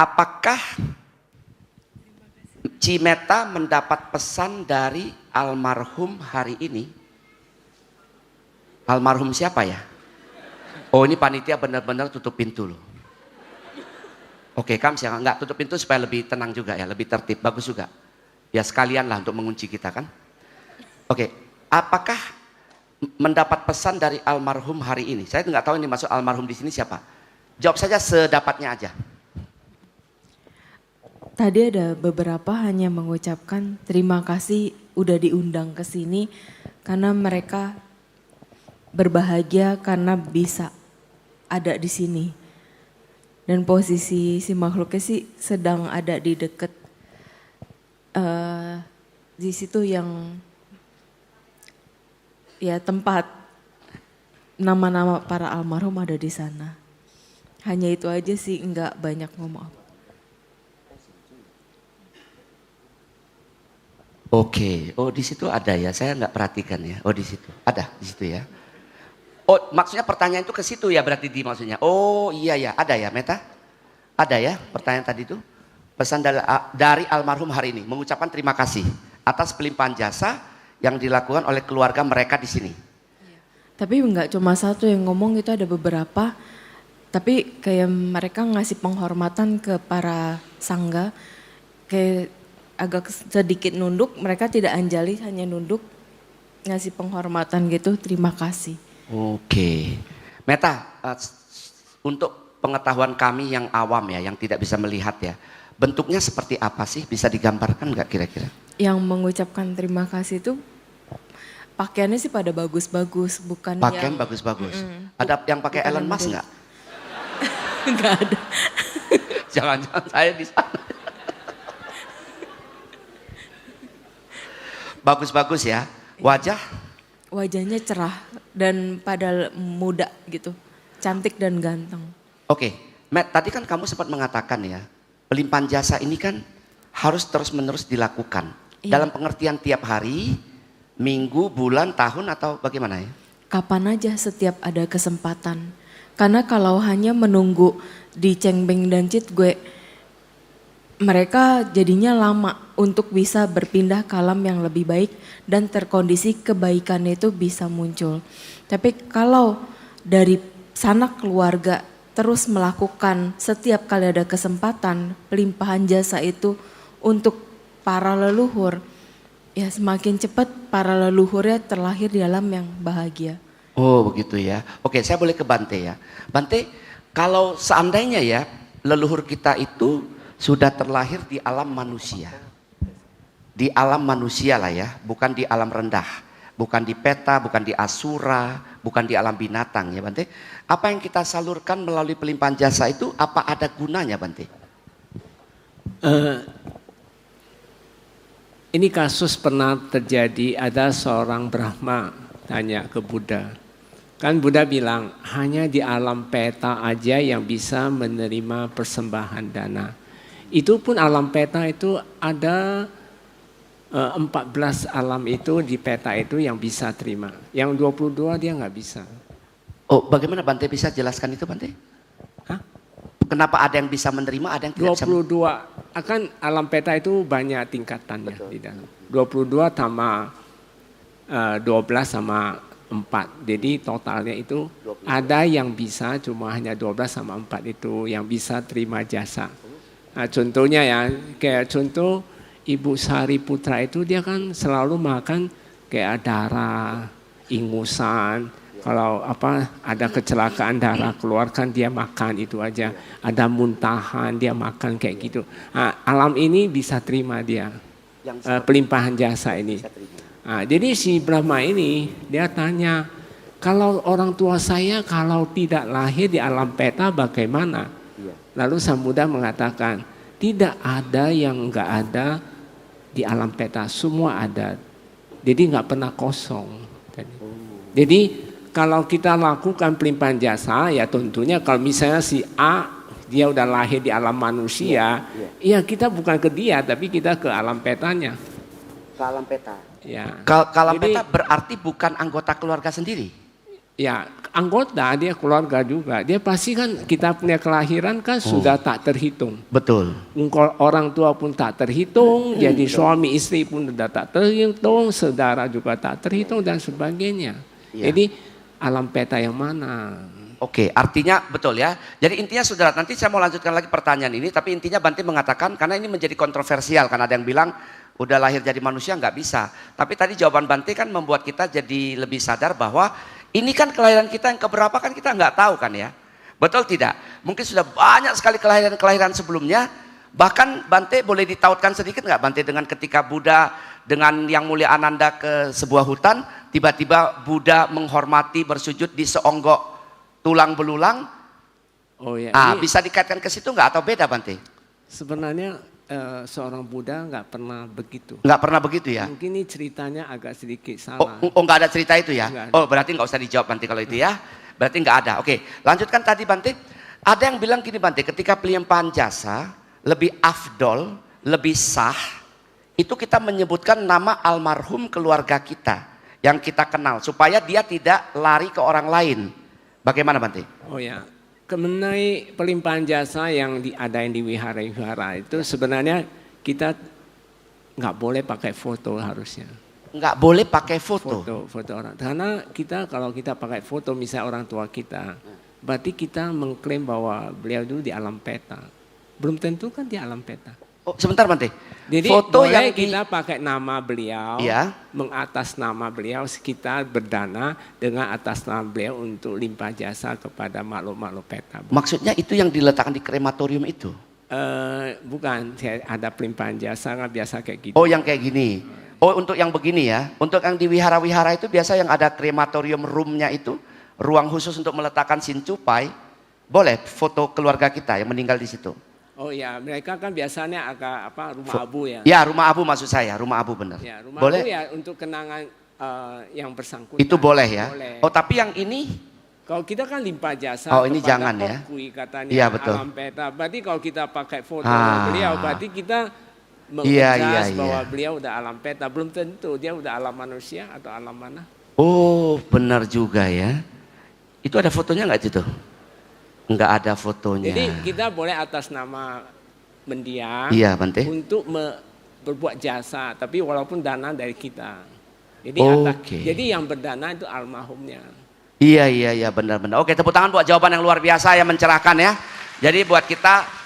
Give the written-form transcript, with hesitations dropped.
Apakah Cimeta mendapat pesan dari almarhum hari ini? Almarhum siapa ya? Oh, ini panitia benar-benar tutup pintu loh. Oke, Kams ya, enggak tutup pintu supaya lebih tenang juga ya, lebih tertib, bagus juga. Ya sekalian lah untuk mengunci kita kan. Oke, apakah mendapat pesan dari almarhum hari ini? Saya nggak tahu ini masuk almarhum di sini siapa. Jawab saja sedapatnya aja. Tadi ada beberapa hanya mengucapkan terima kasih udah diundang ke sini karena mereka berbahagia karena bisa ada di sini. Dan posisi si makhluknya sih sedang ada di deket di situ yang ya tempat nama-nama para almarhum ada di sana. Hanya itu aja sih, enggak banyak ngomong. Oke, oh di situ ada ya, saya nggak perhatikan ya. Oh di situ, ada di situ ya. Oh maksudnya pertanyaan itu ke situ ya berarti di maksudnya. Oh iya ya, ada ya Meta? Ada ya pertanyaan tadi itu. Pesan dari almarhum hari ini mengucapkan terima kasih atas pelimpahan jasa yang dilakukan oleh keluarga mereka di sini. Tapi nggak cuma satu yang ngomong, itu ada beberapa. Tapi kayak mereka ngasih penghormatan ke para sangga, kayak agak sedikit nunduk, mereka tidak anjali, hanya nunduk, ngasih penghormatan gitu, terima kasih. Oke, Meta, untuk pengetahuan kami yang awam ya, yang tidak bisa melihat ya, bentuknya seperti apa sih? Bisa digambarkan nggak kira-kira? Yang mengucapkan terima kasih itu pakaiannya sih pada bagus-bagus, bukan Pakaian yang bagus-bagus. Ada yang pakai Elon Musk nggak? Nggak ada. Jangan-jangan saya di sana. Bagus-bagus ya, wajah? Wajahnya cerah dan pada muda gitu, cantik dan ganteng. Oke, Matt, tadi kan kamu sempat mengatakan ya, pelimpahan jasa ini kan harus terus-menerus dilakukan. Iya. Dalam pengertian tiap hari, minggu, bulan, tahun atau bagaimana ya? Kapan aja setiap ada kesempatan. Karena kalau hanya menunggu di Cengbeng dan Citgue, mereka jadinya lama untuk bisa berpindah ke alam yang lebih baik dan terkondisi kebaikan itu bisa muncul. Tapi kalau dari sanak keluarga terus melakukan setiap kali ada kesempatan pelimpahan jasa itu untuk para leluhur, ya semakin cepat para leluhurnya terlahir di alam yang bahagia. Oh begitu ya. Oke, saya boleh ke Bante ya. Bante, kalau seandainya ya leluhur kita itu sudah terlahir di alam manusia. Di alam manusia lah ya, bukan di alam rendah. Bukan di peta, bukan di asura, bukan di alam binatang ya Bante. Apa yang kita salurkan melalui pelimpahan jasa itu, apa ada gunanya Bante? Ini kasus pernah terjadi, ada seorang Brahma tanya ke Buddha. Kan Buddha bilang hanya di alam peta aja yang bisa menerima persembahan dana. Itu pun alam peta itu ada 14 alam itu di peta itu yang bisa terima. Yang 22 dia nggak bisa. Oh bagaimana Bante bisa jelaskan itu Bante? Hah? Kenapa ada yang bisa menerima, ada yang tidak bisa? 22, akan alam peta itu banyak tingkatannya. Betul. Di dalam. 22 tambah 12 sama 4. Jadi totalnya itu 22. Ada yang bisa cuma hanya 12 sama 4 itu yang bisa terima jasa. Nah, contohnya ya, kayak contoh Ibu Sariputra itu dia kan selalu makan kayak darah, ingusan. Kalau ada kecelakaan darah keluar kan dia makan itu aja. Ada muntahan dia makan kayak gitu. Nah, alam ini bisa terima dia pelimpahan jasa ini. Nah, jadi si Brahma ini dia tanya, kalau orang tua saya kalau tidak lahir di alam peta bagaimana? Lalu Sang Buddha mengatakan, tidak ada yang enggak ada di alam peta, semua ada. Jadi enggak pernah kosong. Jadi kalau kita lakukan pelimpahan jasa, ya tentunya kalau misalnya si A, dia udah lahir di alam manusia, ya kita bukan ke dia, tapi kita ke alam petanya. Ke alam peta? Ya. Kalau peta berarti bukan anggota keluarga sendiri? Ya, anggota dia keluarga juga. Dia pasti kan kita punya kelahiran kan sudah tak terhitung. Betul. Orang tua pun tak terhitung, jadi suami istri pun sudah tak terhitung, saudara juga tak terhitung dan sebagainya. Ya. Jadi alam peta yang mana? Oke, artinya betul ya. Jadi intinya saudara, nanti saya mau lanjutkan lagi pertanyaan ini, tapi intinya Bante mengatakan, karena ini menjadi kontroversial, karena ada yang bilang udah lahir jadi manusia nggak bisa. Tapi tadi jawaban Bante kan membuat kita jadi lebih sadar bahwa ini kan kelahiran kita yang keberapa kan kita nggak tahu kan ya. Betul tidak? Mungkin sudah banyak sekali kelahiran-kelahiran sebelumnya. Bahkan Bante boleh ditautkan sedikit nggak Bante dengan ketika Buddha dengan Yang Mulia Ananda ke sebuah hutan, tiba-tiba Buddha menghormati bersujud di seonggok tulang belulang. Oh ya. Bisa dikaitkan ke situ nggak atau beda Bante? Sebenarnya seorang Buddha nggak pernah begitu. Nggak pernah begitu ya? Mungkin ini ceritanya agak sedikit salah. Nggak ada cerita itu ya? Nggak ada. Oh berarti nggak usah dijawab Bante kalau itu ya. Berarti nggak ada. Oke, lanjutkan tadi Bante. Ada yang bilang gini Bante, ketika pelimpahan jasa lebih afdol, lebih sah, itu kita menyebutkan nama almarhum keluarga kita yang kita kenal supaya dia tidak lari ke orang lain. Bagaimana Bante? Oh ya, mengenai pelimpahan jasa yang diadain di wihara-wihara itu sebenarnya kita nggak boleh pakai foto harusnya. Nggak boleh pakai foto. Foto orang. Karena kita kalau kita pakai foto misalnya orang tua kita, berarti kita mengklaim bahwa beliau dulu di alam peta. Belum tentu kan di alam peta. Oh, sebentar Bante. Jadi foto boleh yang kita pakai nama beliau, ya, mengatas nama beliau, kita berdana dengan atas nama beliau untuk limpah jasa kepada makhluk-makhluk peta. Maksudnya itu yang diletakkan di krematorium itu? Bukan, ada pelimpahan jasa nggak biasa kayak gitu. Oh yang kayak gini. Oh untuk yang begini ya. Untuk yang di wihara-wihara itu biasa yang ada krematorium roomnya itu, ruang khusus untuk meletakkan sincupai. Boleh foto keluarga kita yang meninggal di situ. Oh ya, mereka kan biasanya agak rumah abu ya. Ya rumah abu maksud saya, rumah abu benar. Ya, rumah boleh? abu ya untuk kenangan yang bersangkutan. Itu boleh ya. Boleh. Oh tapi yang ini? Kalau kita kan limpah jasa. Oh ini jangan ya. Katanya iya betul. alam peta. Berarti kalau kita pakai foto beliau, berarti kita mengejas bahwa beliau udah alam peta. Belum tentu dia udah alam manusia atau alam mana. Oh benar juga ya. Itu ada fotonya nggak itu? Nggak ada fotonya. Jadi kita boleh atas nama mendiang untuk berbuat jasa, tapi walaupun dana dari kita. Jadi jadi yang berdana itu almarhumnya. Iya benar-benar. Oke, tepuk tangan buat jawaban yang luar biasa yang mencerahkan ya. Jadi buat kita